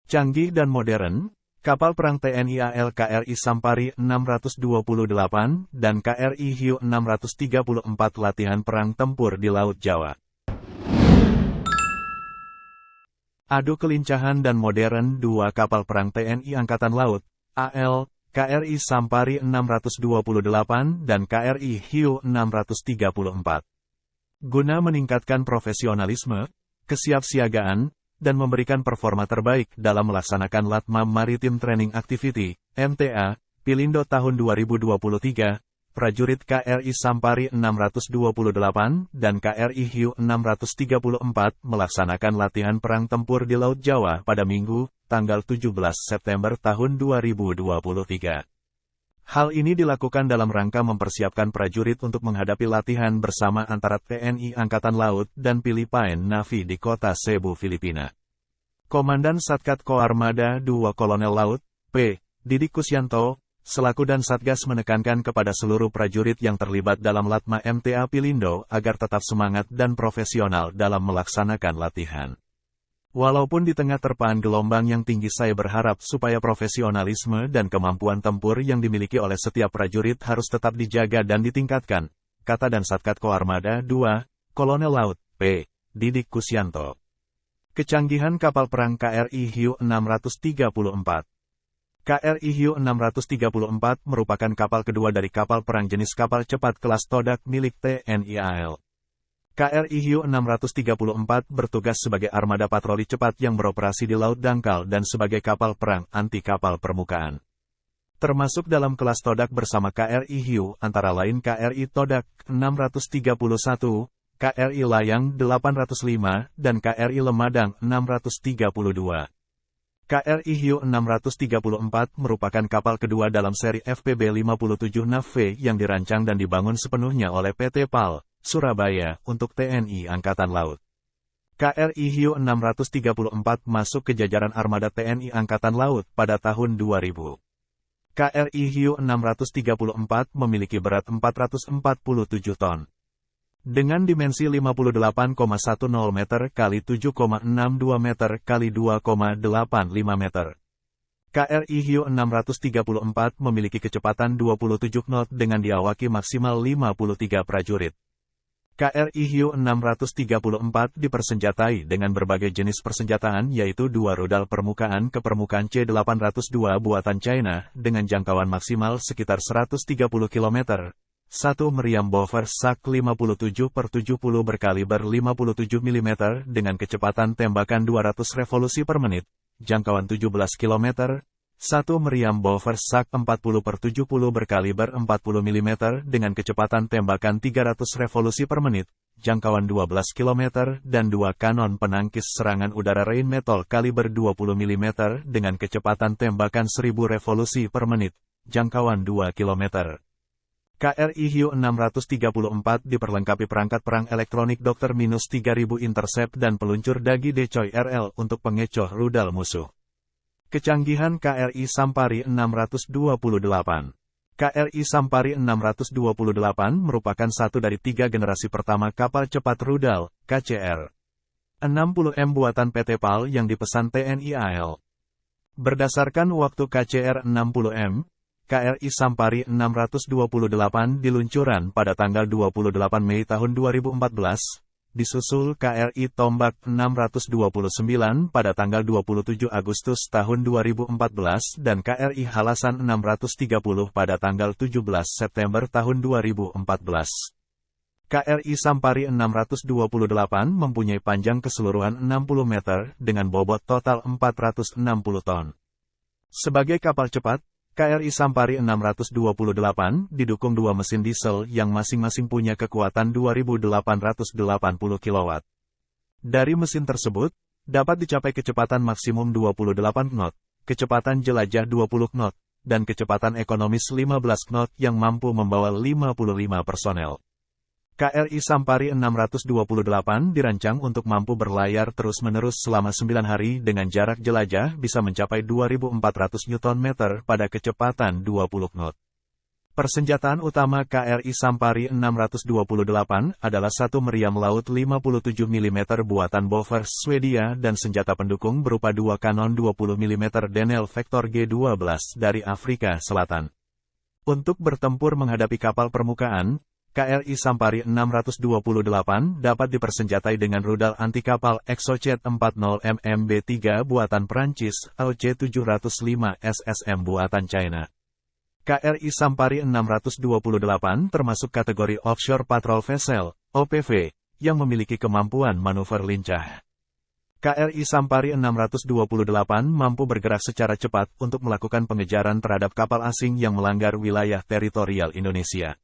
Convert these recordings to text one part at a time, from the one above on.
Canggih dan modern, kapal perang TNI AL KRI Sampari 628 dan KRI Hiu 634 latihan perang tempur di Laut Jawa. Adu kelincahan dan modern dua kapal perang TNI Angkatan Laut, AL, KRI Sampari 628 dan KRI Hiu 634. Guna meningkatkan profesionalisme, kesiapsiagaan, dan memberikan performa terbaik dalam melaksanakan LATMA Maritime Training Activity, MTA, Pilindo tahun 2023, prajurit KRI Sampari 628 dan KRI Hiu 634 melaksanakan latihan perang tempur di Laut Jawa pada Minggu, tanggal 17 September tahun 2023. Hal ini dilakukan dalam rangka mempersiapkan prajurit untuk menghadapi latihan bersama antara TNI Angkatan Laut dan Philippine Navy di kota Cebu, Filipina. Komandan Satkat Koarmada II Kolonel Laut, P. Didik Kusyanto, selaku dan Satgas menekankan kepada seluruh prajurit yang terlibat dalam LATMA MTA Pilindo agar tetap semangat dan profesional dalam melaksanakan latihan. Walaupun di tengah terpaan gelombang yang tinggi, saya berharap supaya profesionalisme dan kemampuan tempur yang dimiliki oleh setiap prajurit harus tetap dijaga dan ditingkatkan, kata dan Satkat Koarmada II, Kolonel Laut, P. Didik Kusyanto. Kecanggihan kapal perang KRI Hiu 634. KRI Hiu 634 merupakan kapal kedua dari kapal perang jenis kapal cepat kelas Todak milik TNI AL. KRI Hiu 634 bertugas sebagai armada patroli cepat yang beroperasi di Laut Dangkal dan sebagai kapal perang anti kapal permukaan. Termasuk dalam kelas Todak bersama KRI Hiu antara lain KRI Todak 631, KRI Layang 805, dan KRI Lemadang 632. KRI Hiu 634 merupakan kapal kedua dalam seri FPB 57 NAV yang dirancang dan dibangun sepenuhnya oleh PT PAL, Surabaya, untuk TNI Angkatan Laut. KRI Hiu 634 masuk ke jajaran armada TNI Angkatan Laut pada tahun 2000. KRI Hiu 634 memiliki berat 447 ton. Dengan dimensi 58,10 meter x 7,62 meter x 2,85 meter. KRI Hiu 634 memiliki kecepatan 27 knot dengan diawaki maksimal 53 prajurit. KRI Hiu 634 dipersenjatai dengan berbagai jenis persenjataan yaitu 2 rudal permukaan ke permukaan C-802 buatan China dengan jangkauan maksimal sekitar 130 km, 1 meriam Bofors SAK 57/70 berkaliber 57 mm dengan kecepatan tembakan 200 revolusi per menit, jangkauan 17 km, 1 meriam Bofors SAK 40/70 berkaliber 40 mm dengan kecepatan tembakan 300 revolusi per menit, jangkauan 12 km, dan 2 kanon penangkis serangan udara Rheinmetall kaliber 20 mm dengan kecepatan tembakan 1000 revolusi per menit, jangkauan 2 km. KRI Hiu 634 diperlengkapi perangkat perang elektronik Dr-3000 Intercept dan peluncur Dagi Decoy RL untuk pengecoh rudal musuh. Kecanggihan KRI Sampari 628. KRI Sampari 628 merupakan satu dari 3 generasi pertama kapal cepat rudal, KCR 60M buatan PT PAL yang dipesan TNI AL. Berdasarkan waktu KCR 60M, KRI Sampari 628 diluncuran pada tanggal 28 Mei tahun 2014, disusul KRI Tombak 629 pada tanggal 27 Agustus tahun 2014 dan KRI Halasan 630 pada tanggal 17 September tahun 2014. KRI Sampari 628 mempunyai panjang keseluruhan 60 meter dengan bobot total 460 ton. Sebagai kapal cepat, KRI Sampari 628 didukung 2 mesin diesel yang masing-masing punya kekuatan 2.880 kW. Dari mesin tersebut, dapat dicapai kecepatan maksimum 28 knot, kecepatan jelajah 20 knot, dan kecepatan ekonomis 15 knot yang mampu membawa 55 personel. KRI Sampari 628 dirancang untuk mampu berlayar terus-menerus selama 9 hari dengan jarak jelajah bisa mencapai 2.400 Nm pada kecepatan 20 knot. Persenjataan utama KRI Sampari 628 adalah satu meriam laut 57 mm buatan Bofors Swedia dan senjata pendukung berupa dua kanon 20 mm Denel Vector G12 dari Afrika Selatan. Untuk bertempur menghadapi kapal permukaan, KRI Sampari 628 dapat dipersenjatai dengan rudal anti kapal Exocet 40 MMB3 buatan Prancis atau C705 SSM buatan China. KRI Sampari 628 termasuk kategori Offshore Patrol Vessel, OPV, yang memiliki kemampuan manuver lincah. KRI Sampari 628 mampu bergerak secara cepat untuk melakukan pengejaran terhadap kapal asing yang melanggar wilayah teritorial Indonesia.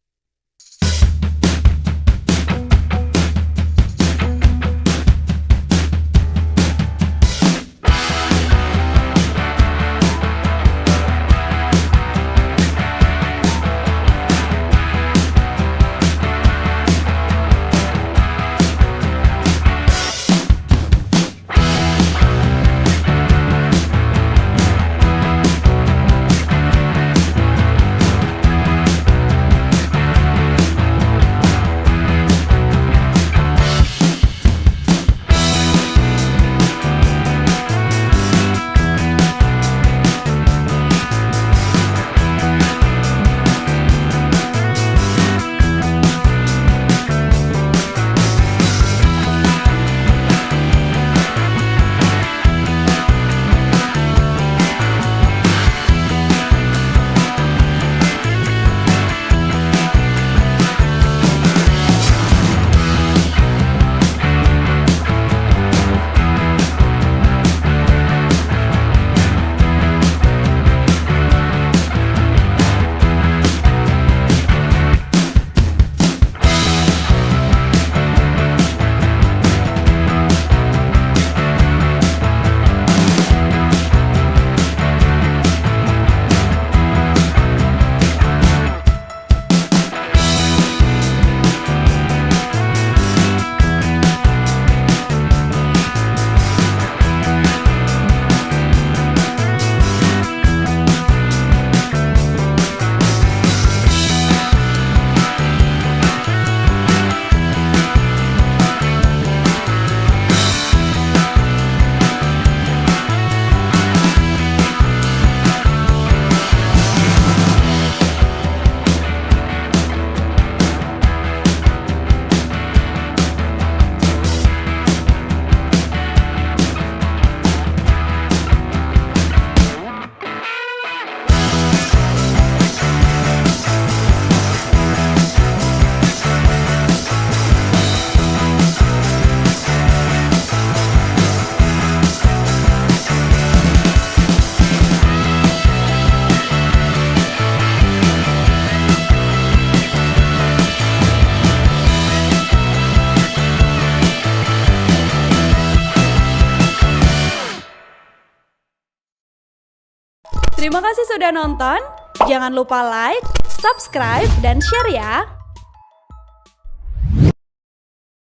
Terima kasih sudah nonton. Jangan lupa like, subscribe, dan share ya.